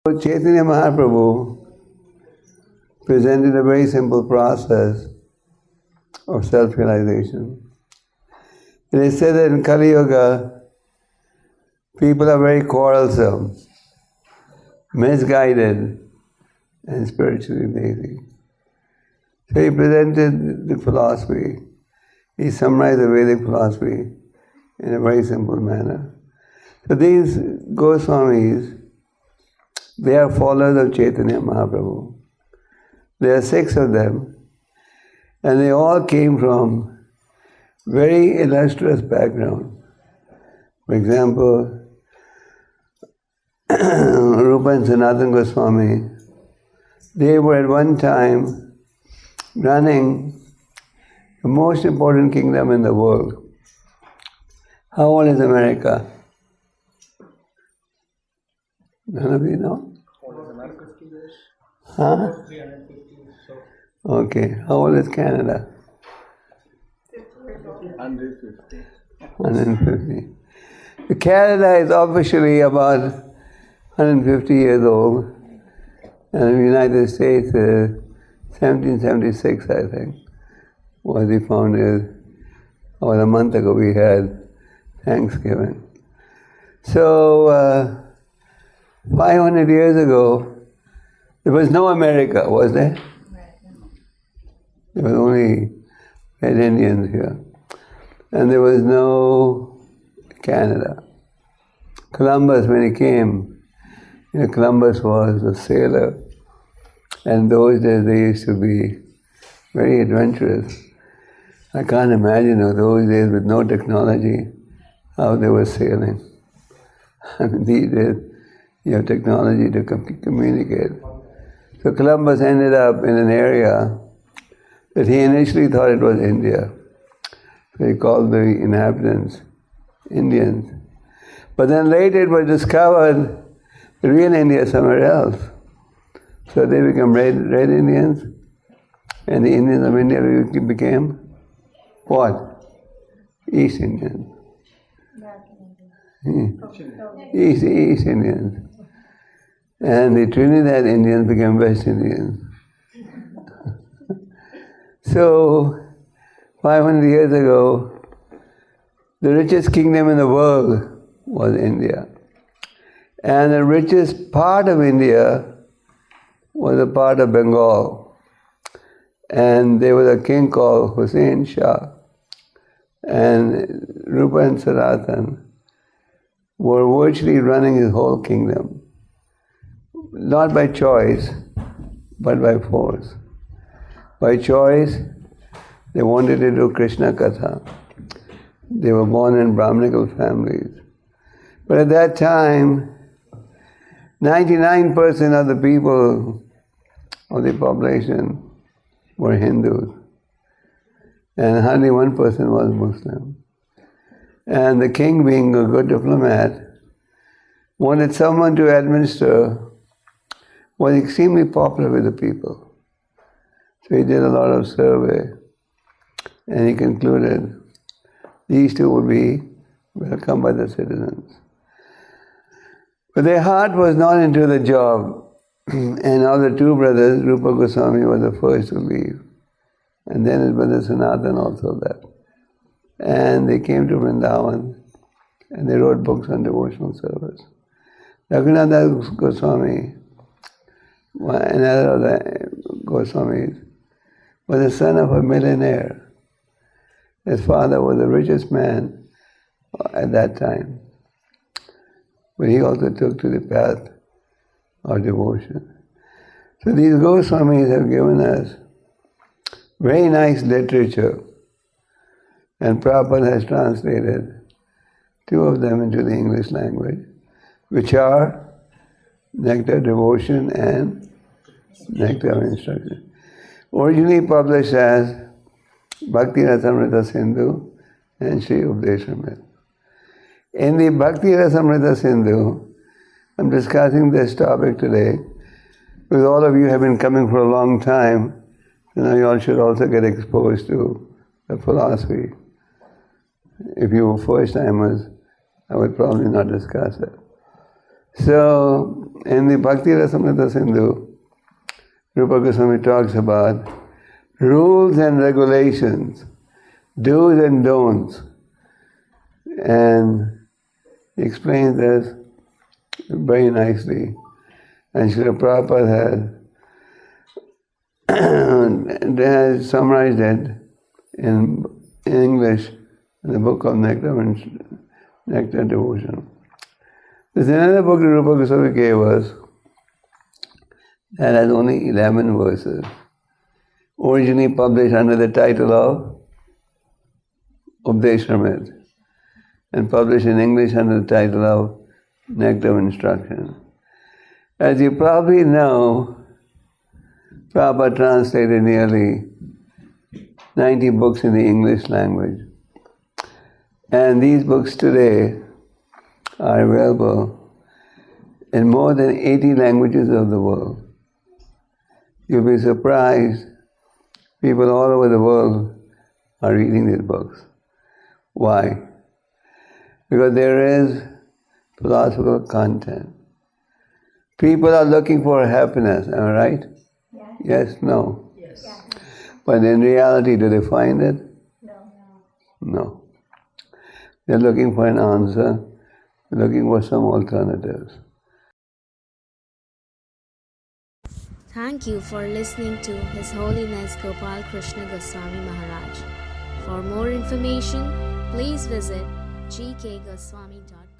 Chaitanya Mahaprabhu presented a very simple process of self-realization. It is said that in Kali Yuga, people are very quarrelsome, misguided, and spiritually lazy. So he presented the philosophy. He summarized the Vedic philosophy in a very simple manner. So these Goswamis, they are followers of Chaitanya Mahaprabhu. There are 6 of them, and they all came from very illustrious background. For example, Rupa and Sanatana Goswami, they were at one time running the most important kingdom in the world. How old is America? None of you know? Huh? Okay. How old is Canada? 150. 150. Canada is officially about 150 years old, and the United States is 1776, I think, was the founded. About a month ago we had Thanksgiving. So, 500 years ago, there was no America, was there? There was only Red Indians here. And there was no Canada. Columbus, when he came, Columbus was a sailor. And those days they used to be very adventurous. I can't imagine those days with no technology, how they were sailing. I mean, these days, you have technology to communicate. So Columbus ended up in an area that he initially thought it was India. So he called the inhabitants Indians. But then later it was discovered the real India is somewhere else. So they became red Indians, and the Indians of India became what? East Indians. East Indians. And the Trinidad Indians became West Indians. So, 500 years ago, the richest kingdom in the world was India. And the richest part of India was a part of Bengal. And there was a king called Hussein Shah. And Rupa and Sanatana were virtually running his whole kingdom. Not by choice, but by force. By choice, they wanted to do Krishna Katha. They were born in Brahminical families. But at that time, 99% of the people of the population were Hindus. And hardly 1% was Muslim. And the king, being a good diplomat, wanted someone to administer was extremely popular with the people. So he did a lot of survey, and he concluded these two would be welcomed by the citizens. But their heart was not into the job, and of the 2 brothers, Rupa Goswami was the first to leave, and then his brother Sanatana also left. And they came to Vrindavan, and they wrote books on devotional service. Raghunath Goswami, another of the Goswamis, was the son of a millionaire. His father was the richest man at that time. But he also took to the path of devotion. So these Goswamis have given us very nice literature, and Prabhupada has translated 2 of them into the English language, which are Nectar of Devotion and Nectar of Instruction. Originally published as Bhakti Rasamrita Sindhu and Sri Updeshamrita. In the Bhakti Rasamrita Sindhu, I'm discussing this topic today because all of you have been coming for a long time, so you all should also get exposed to the philosophy. If you were first timers, I would probably not discuss it. So, in the Bhakti Rasamrita Sindhu, Rupa Goswami talks about rules and regulations, do's and don'ts, and he explains this very nicely. And Srila Prabhupada has summarized it in English in the book of Nectar Devotion. There's another book that Rupa Goswami gave us that has only 11 verses, originally published under the title of Updeshramrit, and published in English under the title of Nectar of Instruction. As you probably know, Prabhupada translated nearly 90 books in the English language. And these books today are available in more than 80 languages of the world. You'll be surprised, people all over the world are reading these books. Why? Because there is philosophical content. People are looking for happiness, am I right? Yeah. Yes, no? Yes. Yeah. But in reality, do they find it? No. No. They're looking for an answer, looking for some alternatives. Thank you for listening to His Holiness Gopal Krishna Goswami Maharaj. For more information, please visit gkgoswami.com.